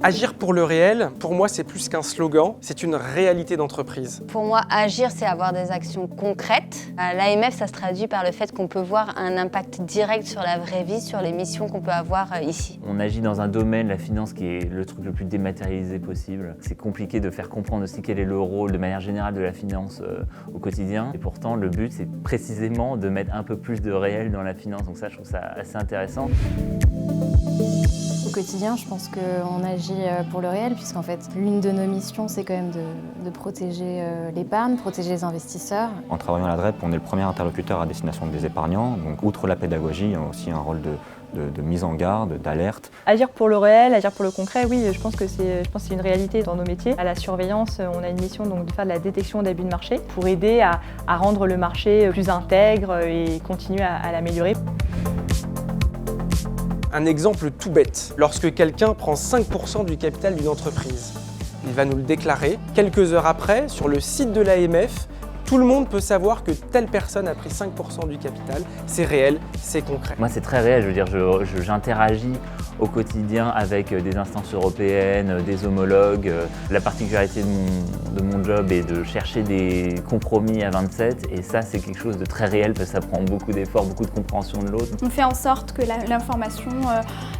Agir pour le réel, pour moi, c'est plus qu'un slogan, c'est une réalité d'entreprise. Pour moi, agir, c'est avoir des actions concrètes. À l'AMF, ça se traduit par le fait qu'on peut voir un impact direct sur la vraie vie, sur les missions qu'on peut avoir ici. On agit dans un domaine, la finance, qui est le truc le plus dématérialisé possible. C'est compliqué de faire comprendre aussi quel est le rôle de manière générale de la finance au quotidien. Et pourtant, le but, c'est précisément de mettre un peu plus de réel dans la finance. Donc ça, je trouve ça assez intéressant. Au quotidien, je pense qu'on agit pour le réel, puisqu'en fait, l'une de nos missions, c'est quand même de protéger l'épargne, protéger les investisseurs. En travaillant à la DREP, on est le premier interlocuteur à destination des épargnants. Donc, outre la pédagogie, il y a aussi un rôle de mise en garde, d'alerte. Agir pour le réel, agir pour le concret, oui, je pense que c'est une réalité dans nos métiers. À la surveillance, on a une mission donc, de faire de la détection d'abus de marché pour aider à rendre le marché plus intègre et continuer à l'améliorer. Un exemple tout bête, lorsque quelqu'un prend 5% du capital d'une entreprise, il va nous le déclarer. Quelques heures après, sur le site de l'AMF, tout le monde peut savoir que telle personne a pris 5% du capital. C'est réel, c'est concret. Moi, c'est très réel. Je veux dire, j'interagis au quotidien avec des instances européennes, des homologues. La particularité de mon job est de chercher des compromis à 27. Et ça, c'est quelque chose de très réel parce que ça prend beaucoup d'efforts, beaucoup de compréhension de l'autre. On fait en sorte que l'information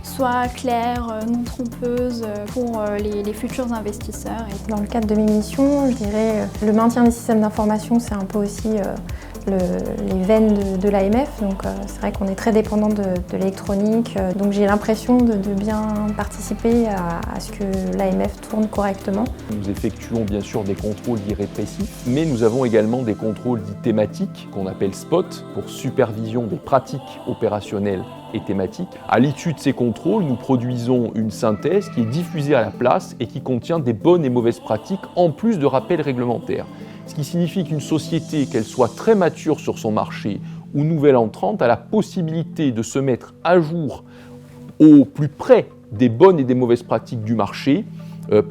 soit claire, non trompeuse pour les futurs investisseurs. Dans le cadre de mes missions, je dirais le maintien des systèmes d'information, c'est un peu aussi les veines de l'AMF. Donc c'est vrai qu'on est très dépendant de l'électronique. Donc j'ai l'impression de bien participer à ce que l'AMF tourne correctement. Nous effectuons bien sûr des contrôles dits répressifs, mais nous avons également des contrôles dits thématiques, qu'on appelle SPOT, pour supervision des pratiques opérationnelles et thématiques. À l'issue de ces contrôles, nous produisons une synthèse qui est diffusée à la place et qui contient des bonnes et mauvaises pratiques en plus de rappels réglementaires. Ce qui signifie qu'une société, qu'elle soit très mature sur son marché ou nouvelle entrante, a la possibilité de se mettre à jour au plus près des bonnes et des mauvaises pratiques du marché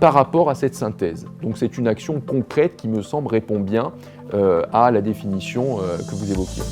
par rapport à cette synthèse. Donc c'est une action concrète qui me semble répond bien à la définition que vous évoquiez.